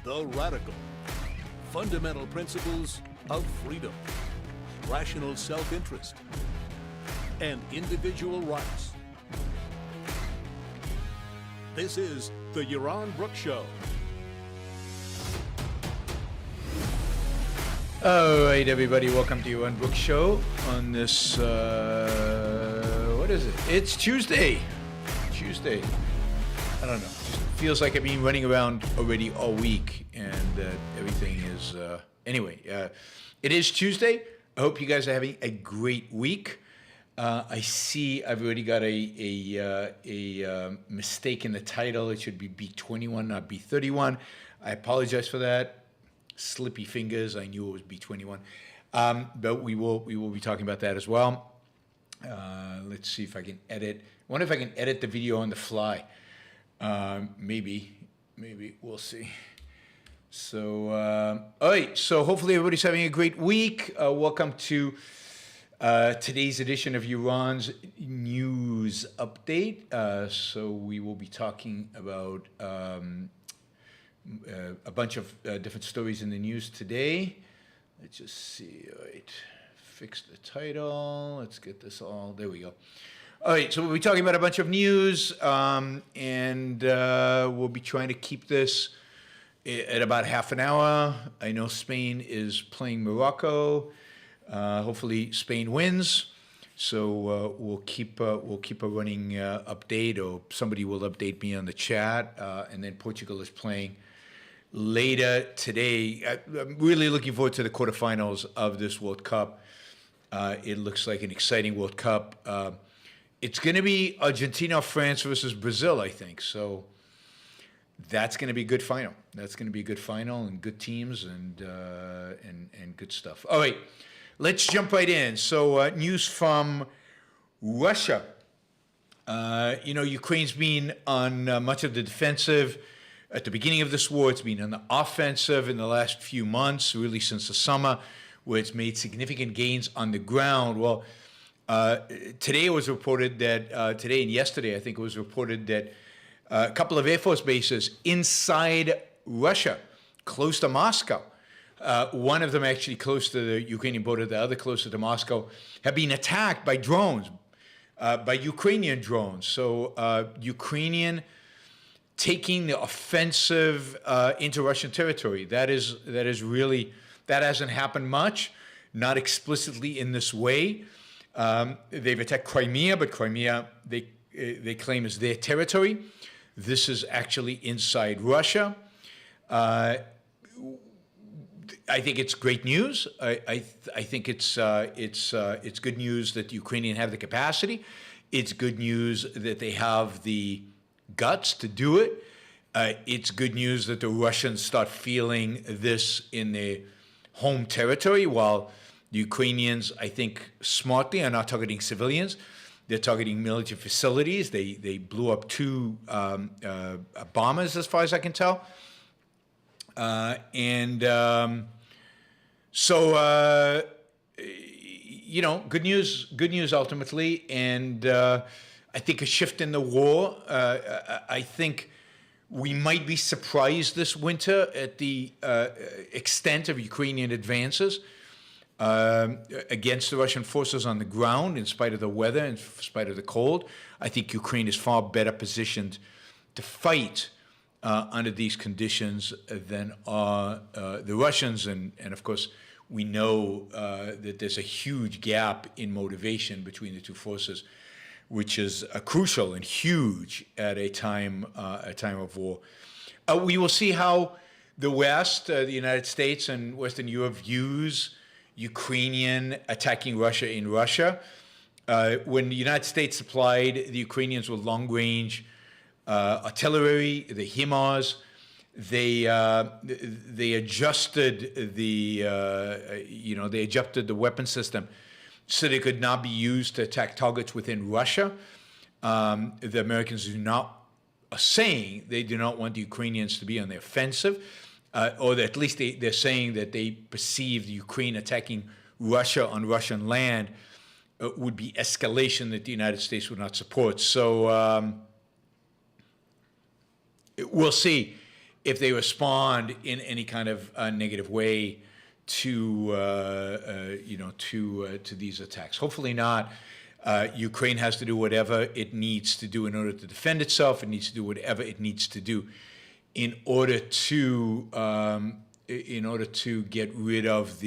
the radical, fundamental principles of freedom, rational self-interest, and individual rights. This is the Yaron Brook Show. All right, everybody, welcome to Yaron Brook Show on this, what is it? It's Tuesday. I don't know. Just feels like I've been running around already all week, and everything is, anyway, it is Tuesday. I hope you guys are having a great week. I see I've already got a mistake in the title. It should be B-21, not B-31. I apologize for that. Slippy fingers. I knew it was B-21. But we will be talking about that as well. Let's see if I can edit. I wonder if I can edit the video on the fly. Maybe we'll see. So, all right. So hopefully everybody's having a great week. Welcome to today's edition of Yaron's News Update. So we will be talking about a bunch of different stories in the news today. Let's just see. All right. Fix the title. Let's get this all. There we go. All right. So we'll be talking about a bunch of news, and we'll be trying to keep this at about half an hour. I know Spain is playing Morocco. Hopefully Spain wins. So we'll keep a running update, or somebody will update me on the chat. And then Portugal is playing later today. I'm really looking forward to the quarterfinals of this World Cup. It looks like an exciting World Cup. It's going to be Argentina, France versus Brazil, I think. So that's going to be a good final. That's going to be a good final, and good teams, and good stuff. All right, let's jump right in. So news from Russia. Ukraine's been on much of the defensive at the beginning of this war. It's been on the offensive in the last few months, really since the summer, where it's made significant gains on the ground. Well, today it was reported that, today and yesterday, I think it was reported that a couple of Air Force bases inside Russia, close to Moscow, one of them actually close to the Ukrainian border, the other closer to Moscow, have been attacked by drones, by Ukrainian drones. So Ukrainian taking the offensive into Russian territory. That hasn't happened much, not explicitly in this way. They've attacked Crimea, but Crimea they claim is their territory. This is actually inside Russia. I think it's great news. I think it's good news that the Ukrainians have the capacity. It's good news that they have the guts to do it. It's good news that the Russians start feeling this in their home territory, while the Ukrainians, I think, smartly are not targeting civilians. They're targeting military facilities. They blew up two bombers, as far as I can tell. Good news ultimately. And I think a shift in the war. I think we might be surprised this winter at the extent of Ukrainian advances against the Russian forces on the ground, in spite of the weather, in spite of the cold. I think Ukraine is far better positioned to fight under these conditions than are the Russians. And of course, we know that there's a huge gap in motivation between the two forces, which is crucial and huge at a time of war. We will see how the West, the United States and Western Europe, views Ukrainian attacking Russia in Russia. When the United States supplied the Ukrainians with long-range artillery, the HIMARS, they adjusted the weapon system so they could not be used to attack targets within Russia. The Americans are saying they do not want the Ukrainians to be on the offensive, or at least they're saying that they perceive the Ukraine attacking Russia on Russian land would be escalation that the United States would not support. So we'll see. if they respond in any kind of negative way to these attacks. Hopefully not. Ukraine has to do whatever it needs to do in order to defend itself. It needs to do whatever it needs to do in order to get rid of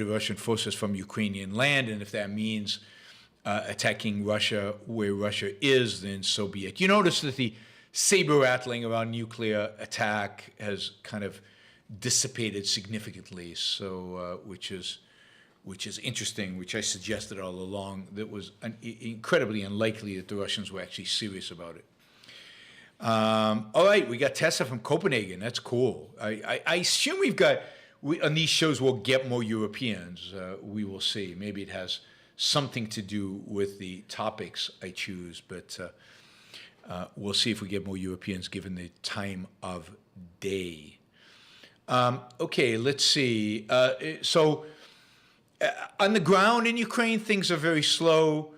Russian forces from Ukrainian land. And if that means attacking Russia where Russia is, then so be it. You notice that the saber rattling around nuclear attack has kind of dissipated significantly. So, which is interesting, which I suggested all along, that was incredibly unlikely that the Russians were actually serious about it. All right, we got Tessa from Copenhagen. That's cool. I assume on these shows we'll get more Europeans. We will see. Maybe it has something to do with the topics I choose, but we'll see if we get more Europeans given the time of day. Okay, let's see. On the ground in Ukraine, things are very slow.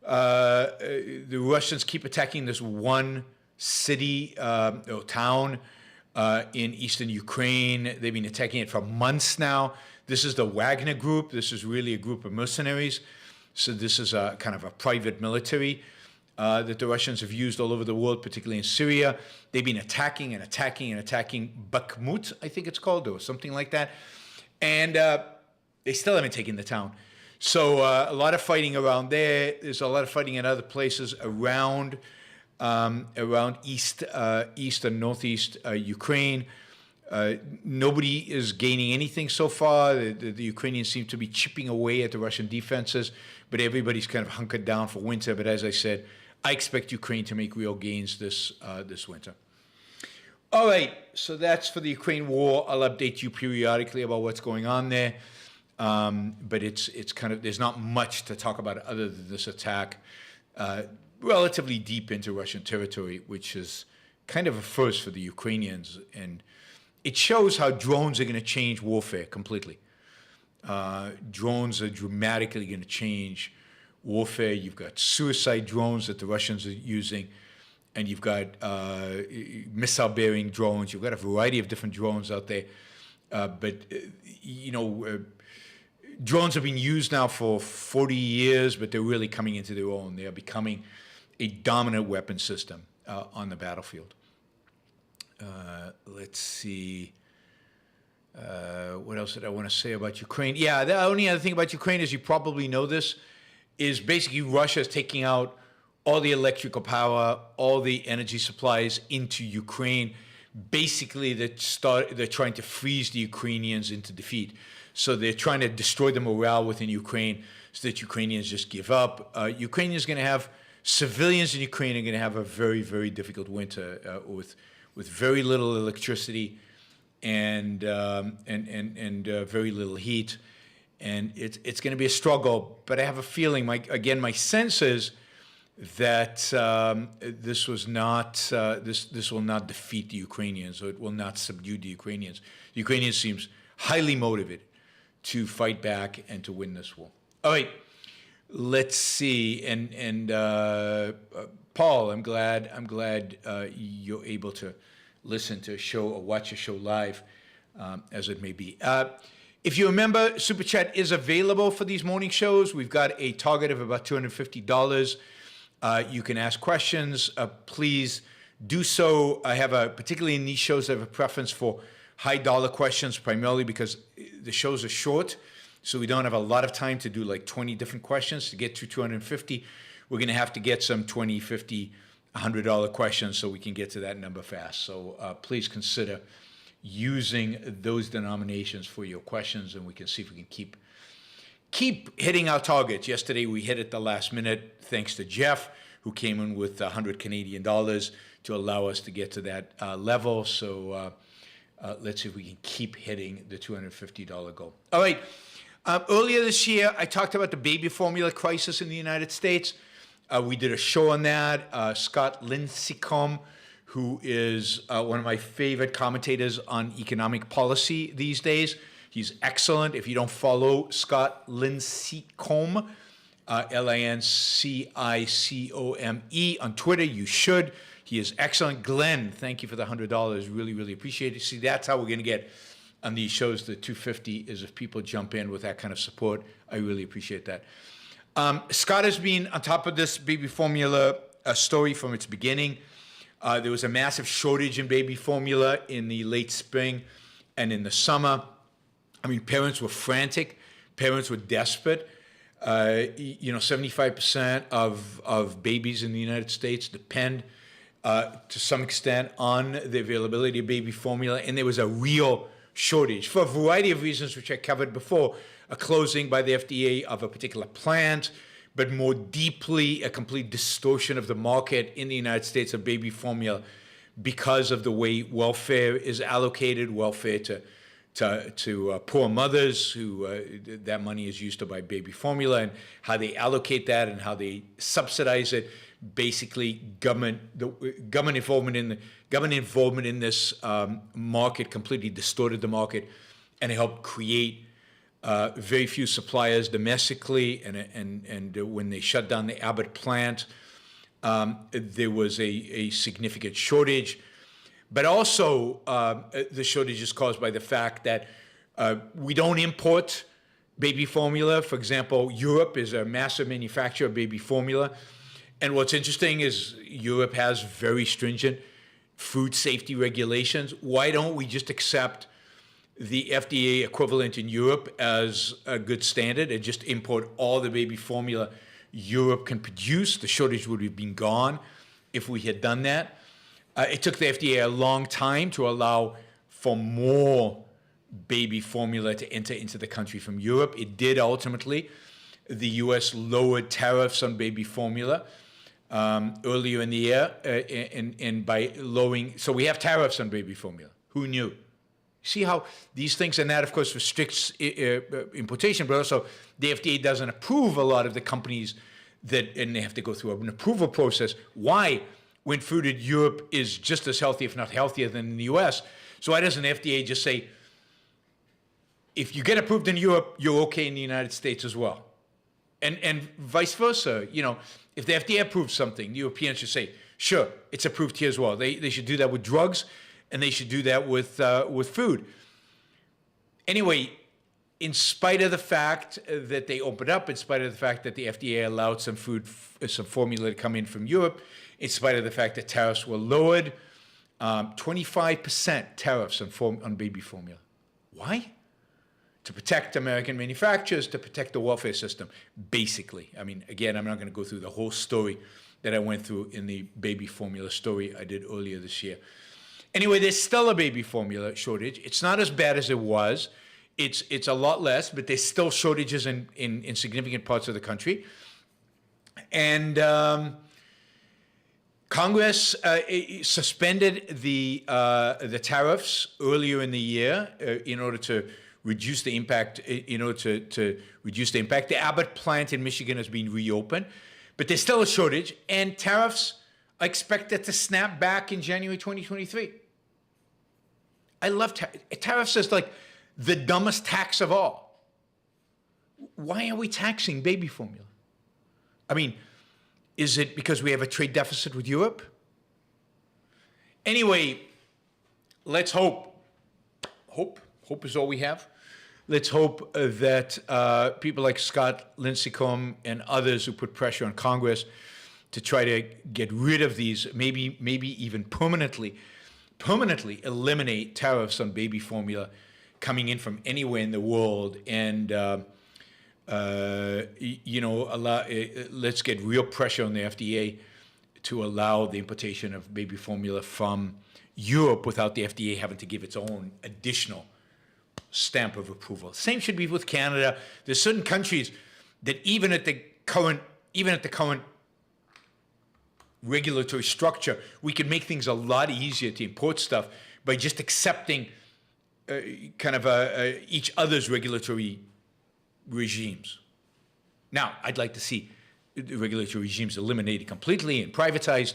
The Russians keep attacking this one city or town in eastern Ukraine. They've been attacking it for months now. This is the Wagner group. This is really a group of mercenaries. So this is a kind of a private military that the Russians have used all over the world, particularly in Syria. They've been attacking and attacking and attacking Bakhmut, I think it's called, or something like that. And they still haven't taken the town. So a lot of fighting around there. There's a lot of fighting in other places around east and northeast Ukraine. Nobody is gaining anything so far. The Ukrainians seem to be chipping away at the Russian defenses, but everybody's kind of hunkered down for winter. But as I said, I expect Ukraine to make real gains this winter. All right, so that's for the Ukraine war. I'll update you periodically about what's going on there. But it's kind of, there's not much to talk about other than this attack relatively deep into Russian territory, which is kind of a first for the Ukrainians. And it shows how drones are going to change warfare completely. Drones are dramatically going to change warfare. You've got suicide drones that the Russians are using, and you've got missile-bearing drones. You've got a variety of different drones out there. Drones have been used now for 40 years, but they're really coming into their own. They are becoming a dominant weapon system on the battlefield. Let's see. What else did I want to say about Ukraine? Yeah, the only other thing about Ukraine is, you probably know this, is basically Russia is taking out all the electrical power, all the energy supplies into Ukraine. Basically, they're trying to freeze the Ukrainians into defeat. So they're trying to destroy the morale within Ukraine so that Ukrainians just give up. Ukrainians are going to have, civilians in Ukraine are going to have a very, very difficult winter with very little electricity and very little heat. And it's going to be a struggle. But I have a feeling, my sense is that this will not defeat the Ukrainians, or it will not subdue the Ukrainians. The Ukrainians seems highly motivated to fight back and to win this war. All right, let's see. And Paul, I'm glad you're able to listen to a show or watch a show live, as it may be. If you remember, Super Chat is available for these morning shows. We've got a target of about $250. You can ask questions. Please do so. I have particularly in these shows, I have a preference for high dollar questions, primarily because the shows are short. So we don't have a lot of time to do like 20 different questions to get to 250. We're going to have to get some $20, $50, $100 questions so we can get to that number fast. So please consider using those denominations for your questions, and we can see if we can keep hitting our targets. Yesterday we hit it the last minute, thanks to Jeff, who came in with 100 Canadian dollars to allow us to get to that level. So let's see if we can keep hitting the $250 goal. All right. Earlier this year, I talked about the baby formula crisis in the United States. We did a show on that. Scott Lincicome, who is one of my favorite commentators on economic policy these days. He's excellent. If you don't follow Scott Lincicome, Lincicome on Twitter, you should. He is excellent. Glenn, thank you for the $100. Really, really appreciate it. See, that's how we're going to get on these shows. The 250 is if people jump in with that kind of support. I really appreciate that. Scott has been on top of this baby formula story from its beginning. There was a massive shortage in baby formula in the late spring and in the summer. I mean, parents were frantic. Parents were desperate. 75% of babies in the United States depend to some extent on the availability of baby formula, and there was a real shortage for a variety of reasons, which I covered before. A closing by the FDA of a particular plant, but more deeply, a complete distortion of the market in the United States of baby formula because of the way welfare is allocated, welfare to poor mothers who that money is used to buy baby formula, and how they allocate that and how they subsidize it. Basically, government involvement in this market completely distorted the market, and it helped create very few suppliers domestically. And when they shut down the Abbott plant, there was a significant shortage. But also, the shortage is caused by the fact that we don't import baby formula. For example, Europe is a massive manufacturer of baby formula. And what's interesting is Europe has very stringent food safety regulations. Why don't we just accept the FDA equivalent in Europe as a good standard and just import all the baby formula Europe can produce? The shortage would have been gone if we had done that. It took the FDA a long time to allow for more baby formula to enter into the country from Europe. It did ultimately. The U.S. lowered tariffs on baby formula earlier in the year, and by lowering, so we have tariffs on baby formula. Who knew? See how these things, and that of course restricts importation, but also the FDA doesn't approve a lot of the companies and they have to go through an approval process. Why? When food in Europe is just as healthy, if not healthier, than in the U.S. So why doesn't the FDA just say, if you get approved in Europe, you're okay in the United States as well? And vice versa. If the FDA approves something, the Europeans should say, sure, it's approved here as well. They should do that with drugs, and they should do that with food. Anyway, in spite of the fact that they opened up, in spite of the fact that the FDA allowed some formula to come in from Europe, in spite of the fact that tariffs were lowered, 25% tariffs on baby formula. Why? To protect American manufacturers, to protect the welfare system, basically. I mean, again, I'm not going to go through the whole story that I went through in the baby formula story I did earlier this year. Anyway, there's still a baby formula shortage. It's not as bad as it was. It's a lot less, but there's still shortages in significant parts of the country. And Congress suspended the tariffs earlier in the year in order to reduce the impact. To reduce the impact, the Abbott plant in Michigan has been reopened, but there's still a shortage, and tariffs are expected to snap back in January 2023. I love tariffs as like the dumbest tax of all. Why are we taxing baby formula? I mean, is it because we have a trade deficit with Europe? Anyway, let's hope. Hope is all we have. Let's hope that people like Scott Lincecum and others who put pressure on Congress to try to get rid of these, maybe even permanently eliminate tariffs on baby formula coming in from anywhere in the world, and let's get real pressure on the FDA to allow the importation of baby formula from Europe without the FDA having to give its own additional stamp of approval. Same should be with Canada. There's certain countries that even at the current regulatory structure, we can make things a lot easier to import stuff by just accepting each other's regulatory regimes. Now, I'd like to see the regulatory regimes eliminated completely and privatized,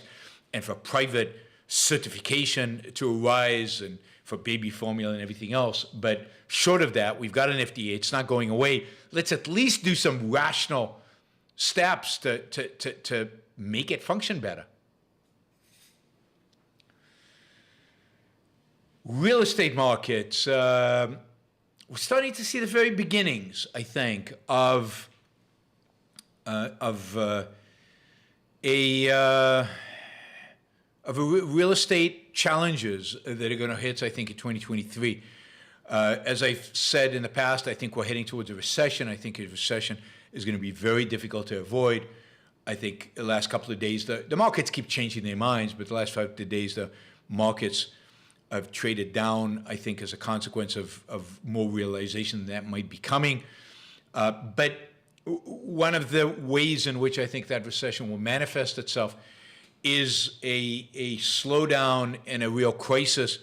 and for private certification to arise, and for baby formula and everything else. But short of that, we've got an FDA. It's not going away. Let's at least do some rational steps to make it function better. Real estate markets, we're starting to see the very beginnings, I think, of real estate challenges that are going to hit, I think, in 2023. As I've said in the past, I think we're heading towards a recession. I think a recession is going to be very difficult to avoid. I think the last couple of days, the markets keep changing their minds, but the last 5 days, the markets have traded down, I think, as a consequence of more realization that might be coming. But one of the ways in which I think that recession will manifest itself is a slowdown and a real crisis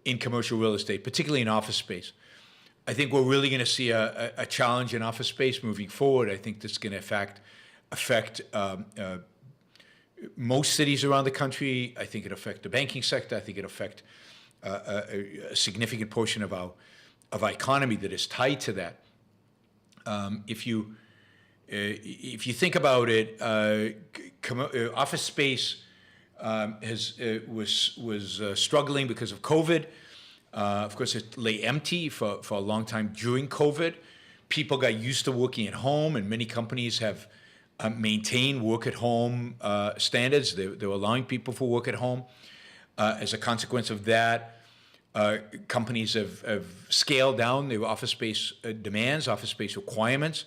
in commercial real estate, particularly in office space. I think we're really going to see a challenge in office space moving forward. I think that's going to affect most cities around the country. I think it'll affect the banking sector. I think it'll affect a significant portion of our economy that is tied to that. If you think about it, office space was struggling because of COVID. Of course, it lay empty for a long time during COVID. People got used to working at home, and many companies have maintained work-at-home standards. They're allowing people for work at home. As a consequence of that, companies have scaled down their office space demands, office space requirements.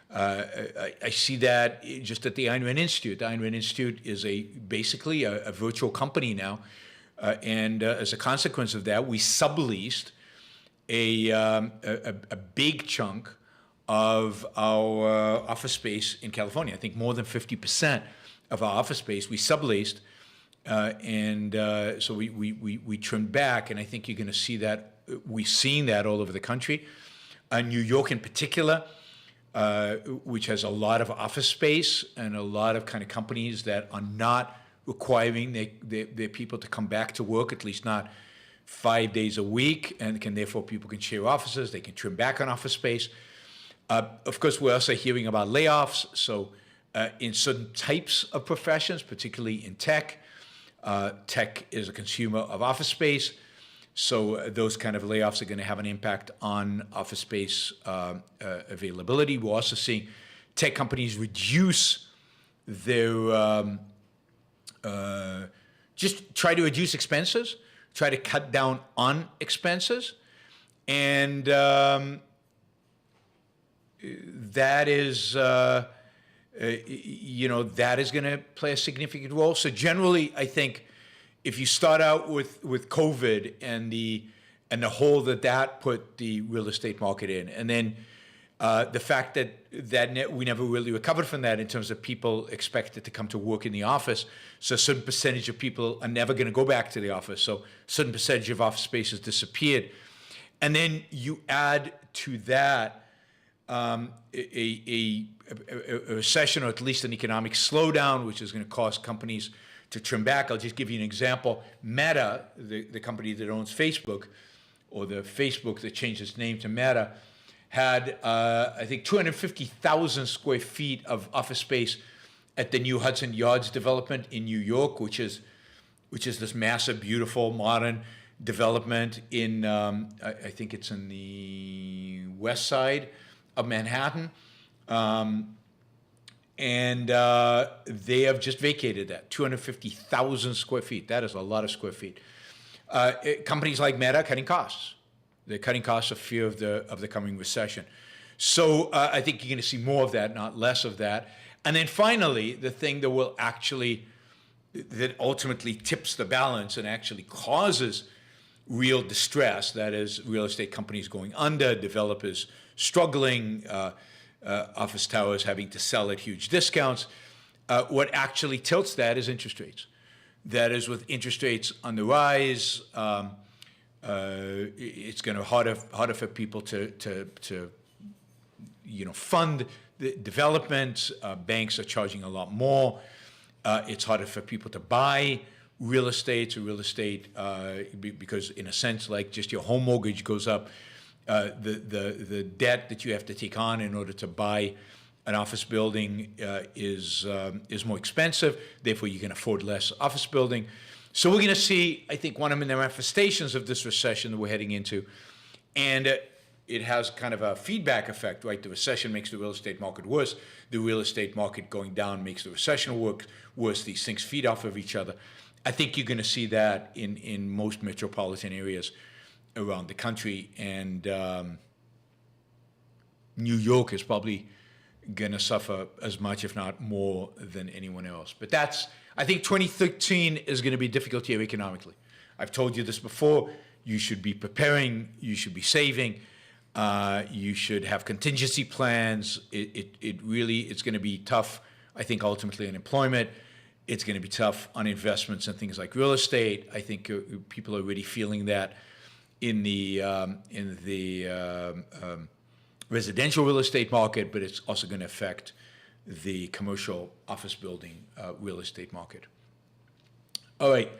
I see that just at the Ayn Rand Institute. The Ayn Rand Institute is basically a virtual company now. And as a consequence of that, we subleased a big chunk of our office space in California. I think more than 50% of our office space we subleased. So we trimmed back, and I think you're going to see that. We've seen that all over the country. New York in particular, which has a lot of office space and a lot of kind of companies that are not requiring their people to come back to work, at least not 5 days a week, and therefore people can share offices, they can trim back on office space. Of course, we're also hearing about layoffs. So in certain types of professions, particularly in tech, tech is a consumer of office space. So those kind of layoffs are going to have an impact on office space availability. We're also seeing tech companies reduce their, just try to reduce expenses, try to cut down on expenses. And that is, that is going to play a significant role. So generally, I think if you start out with COVID and the hole that put the real estate market in, and then the fact that we never really recovered from that in terms of people expected to come to work in the office, so a certain percentage of people are never going to go back to the office. So a certain percentage of office space has disappeared, and then you add to that a recession, or at least an economic slowdown, which is going to cause companies to trim back. I'll just give you an example. Meta, the company that owns Facebook, or the Facebook that changed its name to Meta, had, I think, 250,000 square feet of office space at the new Hudson Yards development in New York, which is this massive, beautiful, modern development in, I think it's in the west side of Manhattan. And they have just vacated that, 250,000 square feet. That is a lot of square feet. Companies like Meta are cutting costs. They're cutting costs of fear of the coming recession. So I think you're going to see more of that, not less of that. And then finally, the thing that ultimately tips the balance and actually causes real distress, that is real estate companies going under, developers struggling, office towers having to sell at huge discounts. What actually tilts that is interest rates. That is, with interest rates on the rise, it's going to harder for people to fund the development. Banks are charging a lot more. It's harder for people to buy real estate. Because in a sense, like just your home mortgage goes up. The debt that you have to take on in order to buy an office building is more expensive. Therefore, you can afford less office building. So we're going to see, I think, one of the manifestations of this recession that we're heading into. And it has kind of a feedback effect, right? The recession makes the real estate market worse. The real estate market going down makes the recession worse. These things feed off of each other. I think you're going to see that in most metropolitan areas around the country. And New York is probably going to suffer as much, if not more, than anyone else. But I think 2013 is going to be a difficult year economically. I've told you this before. You should be preparing. You should be saving. You should have contingency plans. It's going to be tough, I think, ultimately on employment. It's going to be tough on investments and things like real estate. I think people are already feeling that in the residential real estate market, but it's also going to affect the commercial office building real estate market. All right,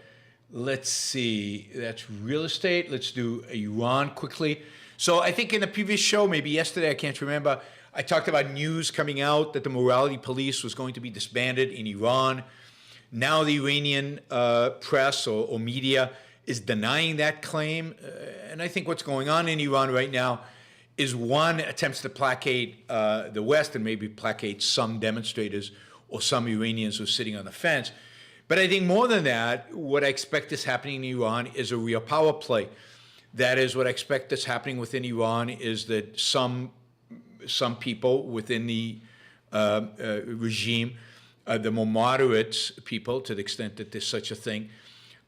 let's see. That's real estate. Let's do Iran quickly. So I think in the previous show, maybe yesterday, I can't remember, I talked about news coming out that the morality police was going to be disbanded in Iran. Now the Iranian press or media is denying that claim. And I think what's going on in Iran right now is one attempts to placate the West and maybe placate some demonstrators or some Iranians who are sitting on the fence. But I think more than that, what I expect is happening in Iran is a real power play. That is, what I expect that's happening within Iran is that some people within the regime, the more moderate people, to the extent that there's such a thing,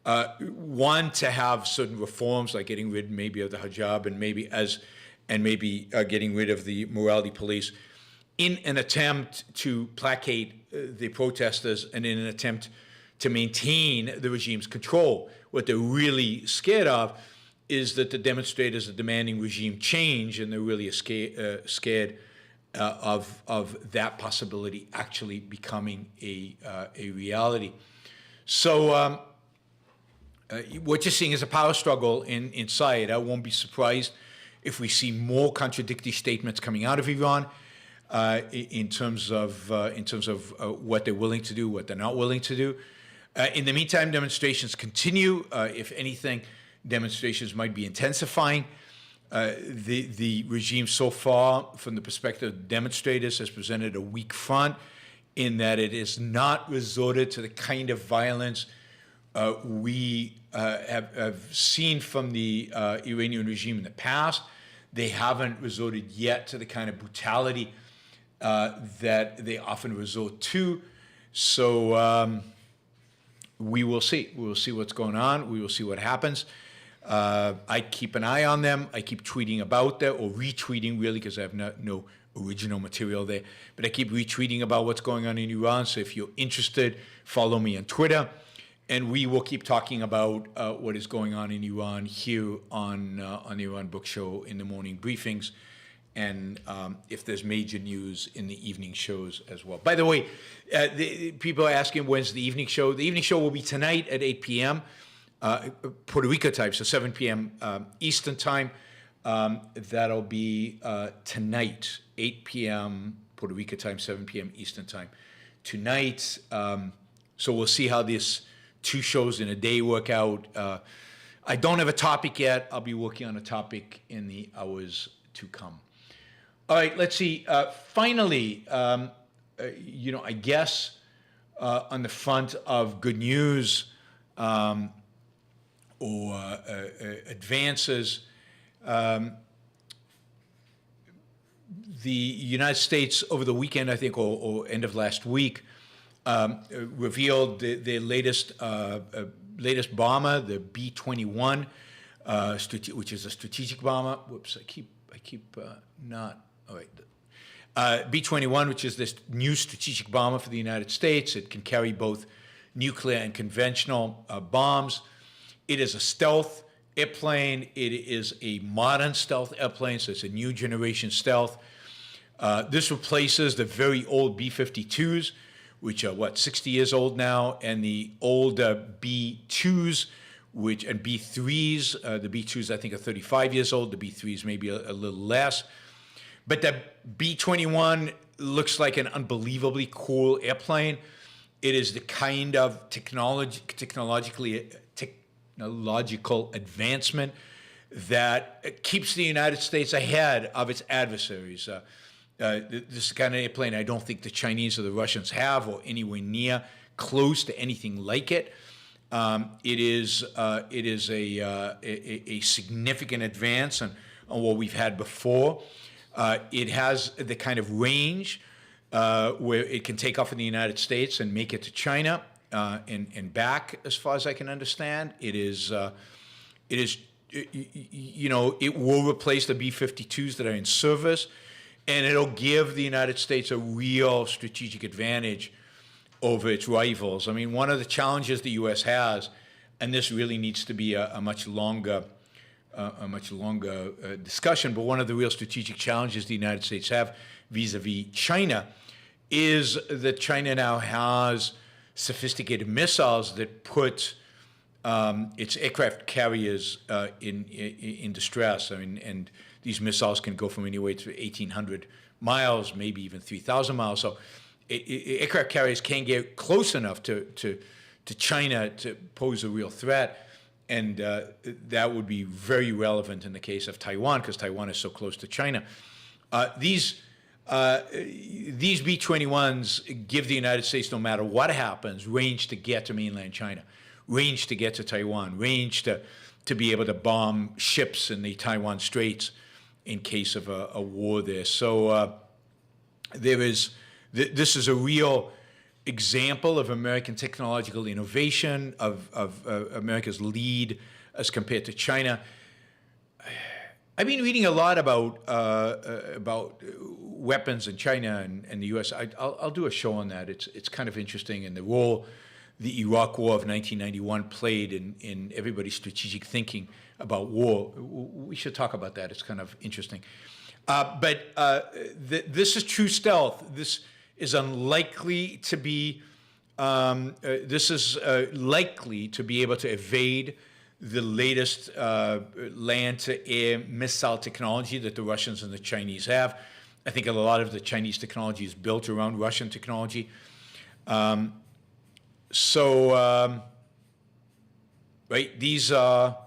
want to have certain reforms, like getting rid maybe of the hijab and maybe getting rid of the morality police, in an attempt to placate the protesters and in an attempt to maintain the regime's control. What they're really scared of is that the demonstrators are demanding regime change, and they're really scared of that possibility actually becoming a reality. So what you're seeing is a power struggle inside. I won't be surprised if we see more contradictory statements coming out of Iran in terms of what they're willing to do, what they're not willing to do. In the meantime, demonstrations continue. If anything, demonstrations might be intensifying. The regime so far, from the perspective of demonstrators, has presented a weak front in that it has not resorted to the kind of violence we have seen from the Iranian regime in the past. They haven't resorted yet to the kind of brutality that they often resort to. So we will see. We will see what's going on. We will see what happens. I keep an eye on them. I keep tweeting about them, or retweeting, really, because I have no original material there. But I keep retweeting about what's going on in Iran. So if you're interested, follow me on Twitter. And we will keep talking about what is going on in Iran here on the Iran Book Show in the morning briefings. And if there's major news in the evening shows as well. By the way, people are asking when's the evening show. The evening show will be tonight at 8 p.m. Puerto Rico time, so 7 p.m. Eastern time. That'll be tonight, 8 p.m. Puerto Rico time, 7 p.m. Eastern time tonight. So we'll see how these two shows in a day work out. I don't have a topic yet. I'll be working on a topic in the hours to come. All right, let's see. Finally, I guess on the front of good news, or advances, the United States over the weekend, I think, or end of last week, revealed the latest bomber, the B-21, which is a strategic bomber. Whoops, I keep not. All right. B-21, which is this new strategic bomber for the United States. It can carry both nuclear and conventional bombs. It is a stealth airplane. It is a modern stealth airplane, so it's a new generation stealth. This replaces the very old B-52s, which are, 60 years old now, and the old B-2s, and B-3s. The B-2s, I think, are 35 years old. The B-3s maybe a little less. But the B-21 looks like an unbelievably cool airplane. It is the kind of technological advancement that keeps the United States ahead of its adversaries. This is the kind of airplane I don't think the Chinese or the Russians have, or anywhere near close to anything like it. It is a significant advance on what we've had before. It has the kind of range where it can take off in the United States and make it to China and back, as far as I can understand. It will replace the B-52s that are in service, and it'll give the United States a real strategic advantage over its rivals. I mean, one of the challenges the U.S. has, and this really needs to be a much longer discussion, but one of the real strategic challenges the United States have vis-a-vis China is that China now has sophisticated missiles that put its aircraft carriers in distress. I mean, and these missiles can go from anywhere to 1,800 miles, maybe even 3,000 miles. So aircraft carriers can't get close enough to China to pose a real threat. And that would be very relevant in the case of Taiwan, because Taiwan is so close to China. These B-21s give the United States, no matter what happens, range to get to mainland China, range to get to Taiwan, range to be able to bomb ships in the Taiwan Straits in case of a war there. So this is a real example of American technological innovation, of America's lead as compared to China. I've been reading a lot about weapons in China and the U.S. I'll do a show on that. It's kind of interesting, and the role the Iraq War of 1991 played in everybody's strategic thinking about war. We should talk about that. It's kind of interesting. But this is true stealth. This is unlikely to be. Likely to be able to evade the latest land-to-air missile technology that the Russians and the Chinese have. I think a lot of the Chinese technology is built around Russian technology. Right, these are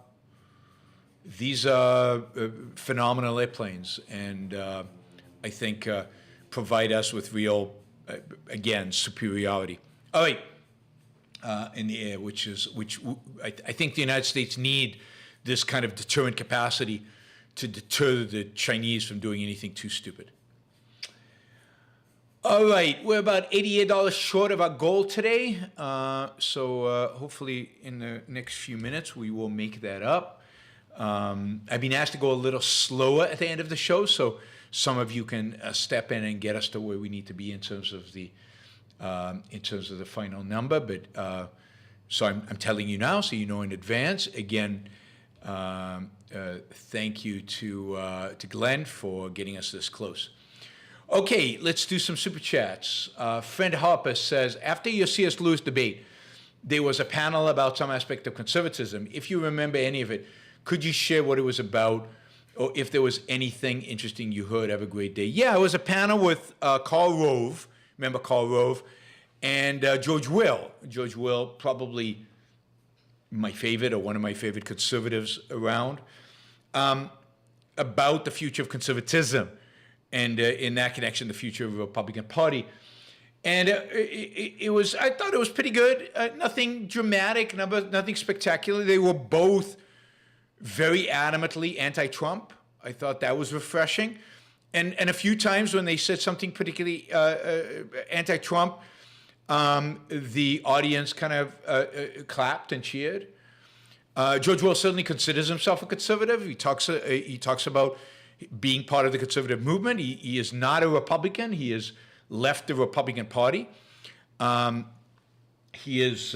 phenomenal airplanes, and I think provide us with real, again, superiority. All right, in the air, which I think the United States need this kind of deterrent capacity to deter the Chinese from doing anything too stupid. All right, we're about $88 short of our goal today, so hopefully in the next few minutes we will make that up. I've been asked to go a little slower at the end of the show, so some of you can step in and get us to where we need to be in terms of the final number. But so I'm telling you now, so you know in advance. Again, thank you to Glenn for getting us this close. Okay, let's do some super chats. Friend Harper says, after your C.S. Lewis debate, there was a panel about some aspect of conservatism. If you remember any of it, could you share what it was about, or if there was anything interesting you heard? Have a great day. Yeah, it was a panel with Karl Rove, remember Karl Rove, and George Will. George Will, probably my favorite or one of my favorite conservatives around, about the future of conservatism. And in that connection, the future of the Republican Party. And I thought it was pretty good. Nothing dramatic, nothing spectacular. They were both very adamantly anti-Trump. I thought that was refreshing. And a few times when they said something particularly anti-Trump, the audience kind of clapped and cheered. George Will certainly considers himself a conservative. He talks about being part of the conservative movement. He is not a Republican. He has left the Republican Party. He is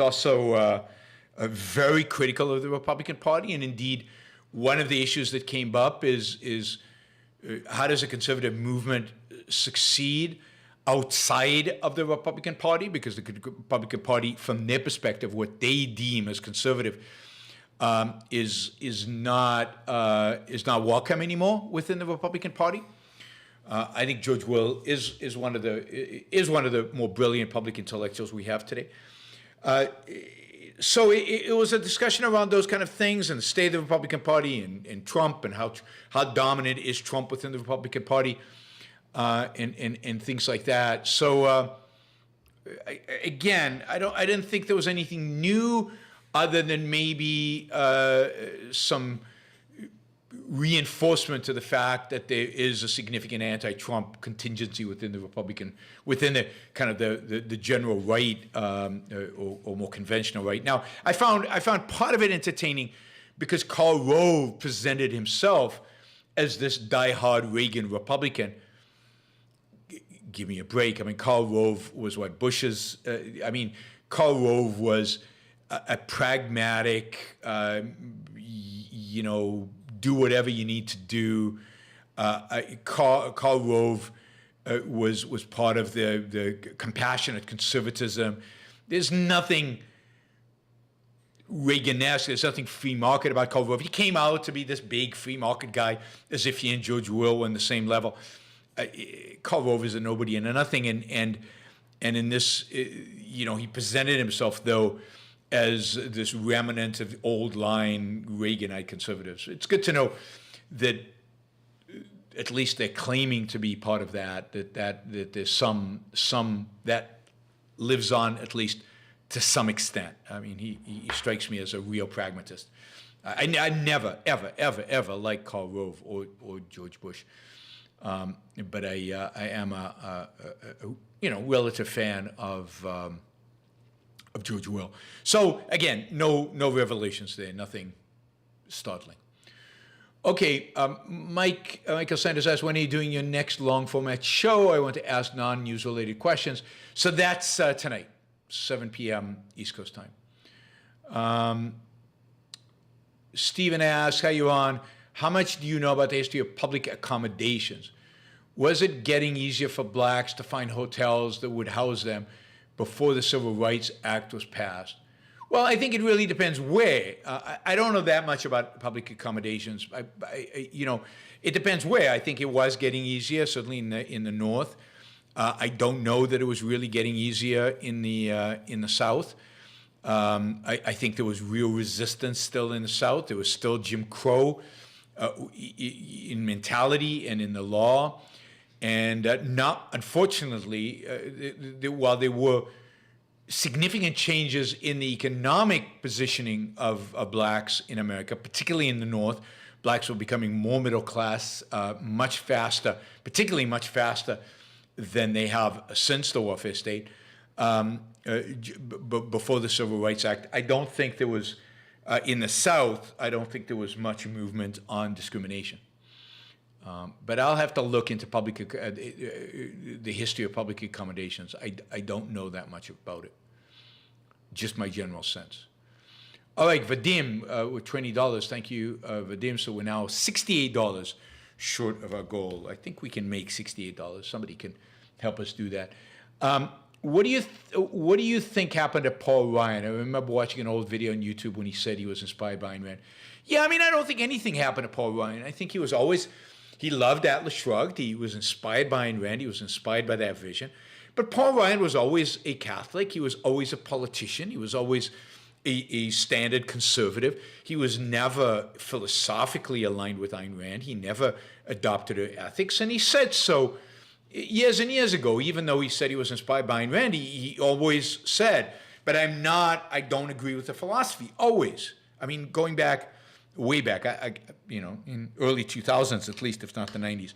also very critical of the Republican Party, and indeed, one of the issues that came up is how does a conservative movement succeed outside of the Republican Party? Because the Republican Party, from their perspective, what they deem as conservative, is not welcome anymore within the Republican Party. I think George Will is one of the more brilliant public intellectuals we have today. So it was a discussion around those kind of things and the state of the Republican Party and Trump and how dominant is Trump within the Republican Party and things like that. So again, I didn't think there was anything new other than maybe some reinforcement to the fact that there is a significant anti-Trump contingency within the kind of the general right or more conventional right. Now, I found part of it entertaining because Karl Rove presented himself as this diehard Reagan Republican. Give me a break. I mean, Karl Rove was what Bush's. Karl Rove was a pragmatic, do whatever you need to do. Karl Rove was part of the compassionate conservatism. There's nothing Reagan-esque. There's nothing free market about Karl Rove. He came out to be this big free market guy, as if he and George Will were on the same level. Karl Rove is a nobody and a nothing, and in this, he presented himself though as this remnant of old line Reaganite conservatives. It's good to know that at least they're claiming to be part of that there's some that lives on at least to some extent. I mean, he strikes me as a real pragmatist. I never, ever liked Karl Rove or George Bush. But I am a relative fan of George Will. So again, no revelations there, nothing startling. Okay, Michael Sanders asks, when are you doing your next long format show? I want to ask non-news related questions. So that's tonight, 7 p.m. East Coast time. Stephen asks, how you on? How much do you know about the history of public accommodations? Was it getting easier for blacks to find hotels that would house them before the Civil Rights Act was passed? Well, I think it really depends where. I don't know that much about public accommodations. It depends where. I think it was getting easier, certainly in the North. I don't know that it was really getting easier in the South. I think there was real resistance still in the South. There was still Jim Crow in mentality and in the law. And unfortunately, while there were significant changes in the economic positioning of blacks in America, particularly in the North, blacks were becoming more middle class much faster, particularly much faster than they have since the welfare state, before the Civil Rights Act. I don't think there was, in the South, I don't think there was much movement on discrimination. But I'll have to look into the history of public accommodations. I don't know that much about it. Just my general sense. All right, Vadim with $20. Thank you, Vadim. So we're now $68 short of our goal. I think we can make $68. Somebody can help us do that. What do you think happened to Paul Ryan? I remember watching an old video on YouTube when he said he was inspired by Ayn Rand. Yeah, I mean, I don't think anything happened to Paul Ryan. I think he loved Atlas Shrugged. He was inspired by Ayn Rand. He was inspired by that vision. But Paul Ryan was always a Catholic. He was always a politician. He was always a standard conservative. He was never philosophically aligned with Ayn Rand. He never adopted her ethics. And he said so years and years ago, even though he said he was inspired by Ayn Rand, he always said, but I don't agree with the philosophy, always. I mean, going back, way back, in early 2000s at least, if not the 90s.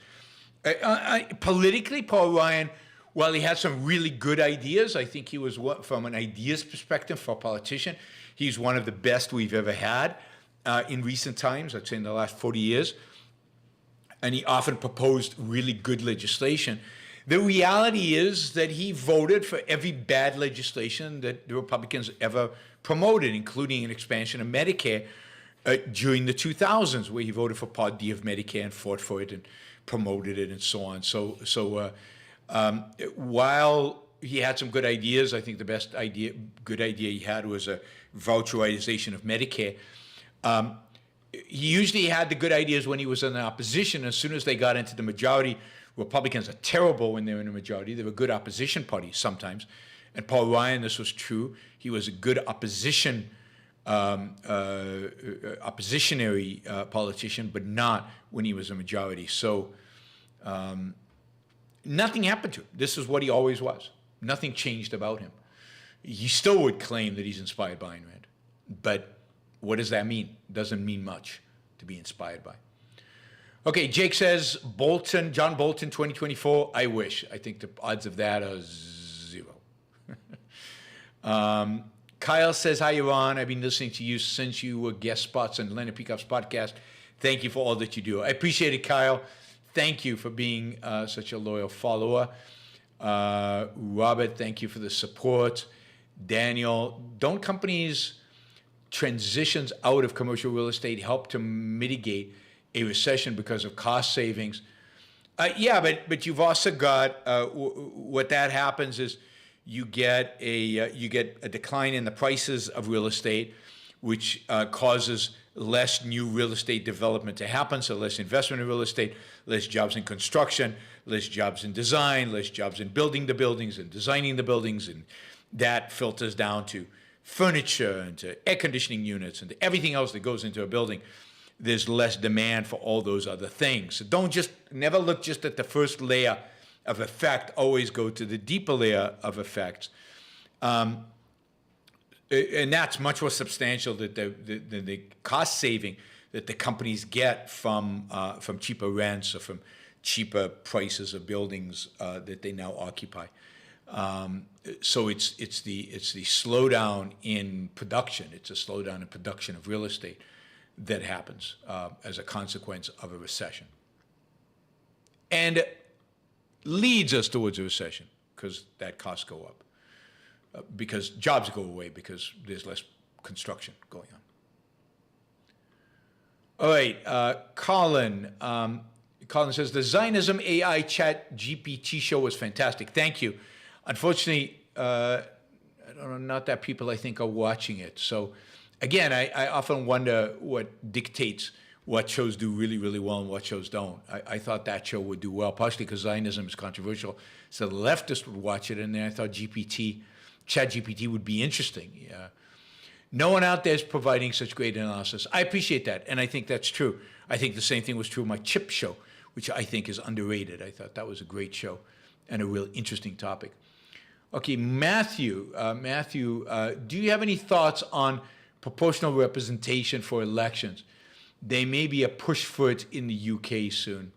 Politically, Paul Ryan, while he had some really good ideas, I think he was, from an ideas perspective for a politician, he's one of the best we've ever had in recent times, I'd say in the last 40 years. And he often proposed really good legislation. The reality is that he voted for every bad legislation that the Republicans ever promoted, including an expansion of Medicare during the 2000s, where he voted for Part D of Medicare and fought for it and promoted it and so on. So while he had some good ideas, I think the good idea he had was a voucherization of Medicare. He usually had the good ideas when he was in the opposition. As soon as they got into the majority, Republicans are terrible when they're in a majority. They're a good opposition party sometimes. And Paul Ryan, this was true. He was a good oppositionary politician, but not when he was a majority. So nothing happened to him. This is what he always was. Nothing changed about him. He still would claim that he's inspired by Ayn Rand. But what does that mean? Doesn't mean much to be inspired by. Okay, Jake says, John Bolton, 2024, I wish. I think the odds of that are 0. Kyle says, hi, Yaron. I've been listening to you since you were guest spots on Leonard Peikoff's podcast. Thank you for all that you do. I appreciate it, Kyle. Thank you for being such a loyal follower. Robert, thank you for the support. Daniel, don't companies' transitions out of commercial real estate help to mitigate a recession because of cost savings? Yeah, but you've also got what that happens is you get a decline in the prices of real estate, which causes less new real estate development to happen, so less investment in real estate, less jobs in construction, less jobs in design, less jobs in building the buildings and designing the buildings, and that filters down to furniture and to air conditioning units and to everything else that goes into a building. There's less demand for all those other things. So never look just at the first layer of effect, always go to the deeper layer of effects. And that's much more substantial than the cost saving that the companies get from cheaper rents or from cheaper prices of buildings that they now occupy. So it's the slowdown in production. It's a slowdown in production of real estate that happens as a consequence of a recession, and leads us towards a recession because that costs go up, because jobs go away because there's less construction going on. All right, Colin. Colin says, the Zionism AI Chat GPT show was fantastic. Thank you. Unfortunately, I don't know, not that people I think are watching it. So again, I often wonder what dictates what shows do really, really well and what shows don't. I thought that show would do well, partially because Zionism is controversial, so the leftists would watch it, and then I thought ChatGPT would be interesting. Yeah. No one out there is providing such great analysis. I appreciate that, and I think that's true. I think the same thing was true of my Chip show, which I think is underrated. I thought that was a great show and a real interesting topic. Okay, Matthew, do you have any thoughts on proportional representation for elections? There may be a push for it in the UK soon.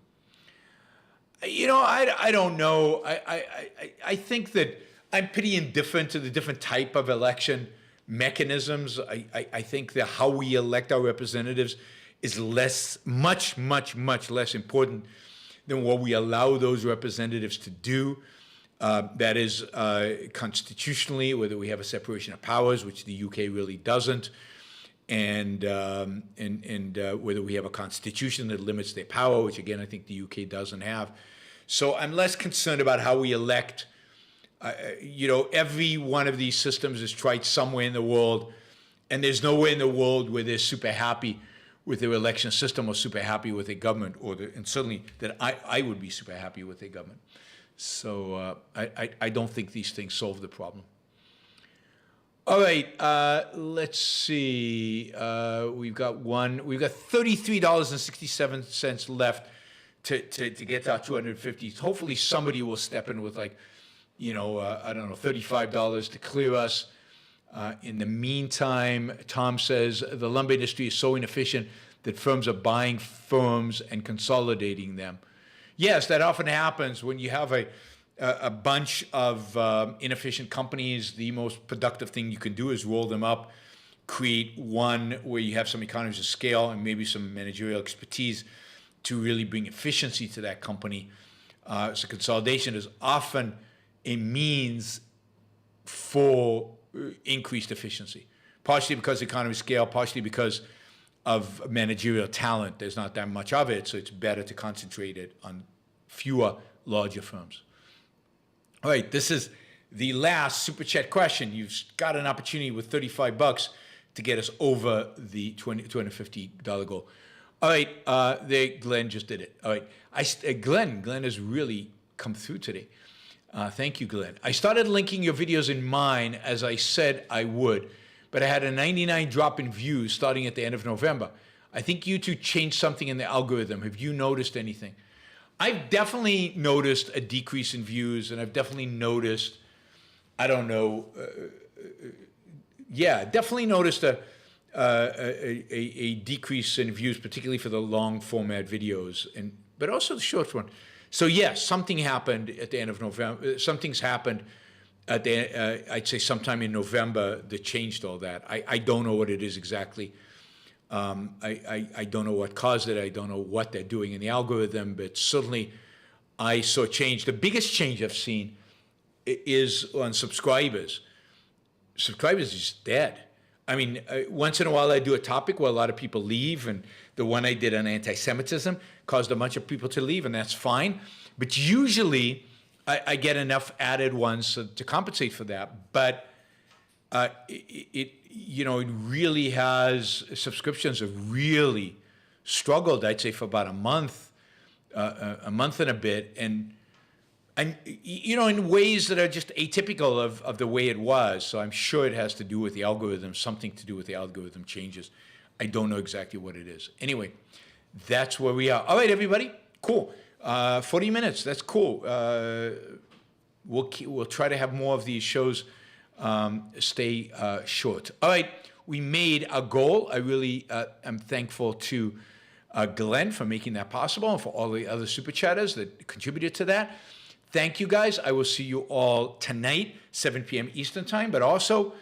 You know, I don't know. I think that I'm pretty indifferent to the different type of election mechanisms. I think that how we elect our representatives is much less important than what we allow those representatives to do. That is constitutionally, whether we have a separation of powers, which the UK really doesn't, and whether we have a constitution that limits their power, which again I think the UK doesn't have. So I'm less concerned about how we elect. Every one of these systems is tried somewhere in the world, and there's nowhere in the world where they're super happy with their election system or super happy with their government, and certainly that I would be super happy with their government. So I don't think these things solve the problem. All right, let's see. We've got $33.67 left to get to our 250. Hopefully somebody will step in with $35 to clear us. In the meantime, Tom says the lumber industry is so inefficient that firms are buying firms and consolidating them. Yes, that often happens when you have a bunch of inefficient companies. The most productive thing you can do is roll them up, create one where you have some economies of scale and maybe some managerial expertise to really bring efficiency to that company. So consolidation is often a means for increased efficiency, partially because of economies of scale, partially because of managerial talent. There's not that much of it, so it's better to concentrate it on fewer, larger firms. All right, this is the last Super Chat question. You've got an opportunity with $35 to get us over the $250 goal. All right, Glenn just did it. All right, Glenn has really come through today. Thank you, Glenn. I started linking your videos in mine as I said I would, but I had a 99 drop in views starting at the end of November. I think YouTube changed something in the algorithm. Have you noticed anything? I've definitely noticed a decrease in views, and I've definitely noticed, I don't know, definitely noticed a decrease in views, particularly for the long format videos, but also the short one. So yes, something happened at the end of November. Something's happened at the I'd say sometime in November that changed all that. I don't know what it is exactly. I don't know what caused it. I don't know what they're doing in the algorithm, but certainly I saw change. The biggest change I've seen is on subscribers. Subscribers is just dead. I mean, once in a while I do a topic where a lot of people leave, and the one I did on anti-Semitism caused a bunch of people to leave, and that's fine. But usually I get enough added ones to compensate for that. But it really has, subscriptions have really struggled, I'd say, for about a month and a bit, and in ways that are just atypical of the way it was. So I'm sure it has to do with the algorithm, something to do with the algorithm changes. I don't know exactly what it is. Anyway, that's where we are. All right, everybody, cool. 40 minutes, that's cool. We'll try to have more of these shows stay short. All right, we made a goal. I really am thankful to Glenn for making that possible, and for all the other super chatters that contributed to that. Thank you, guys. I will see you all tonight, 7 p.m. Eastern time, but also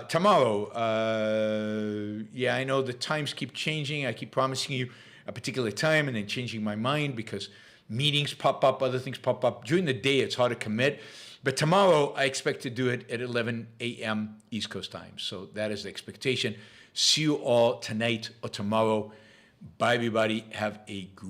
tomorrow. I know the times keep changing. I keep promising you a particular time and then changing my mind because meetings pop up, other things pop up. During the day, it's hard to commit. But tomorrow, I expect to do it at 11 a.m. East Coast time. So that is the expectation. See you all tonight or tomorrow. Bye, everybody. Have a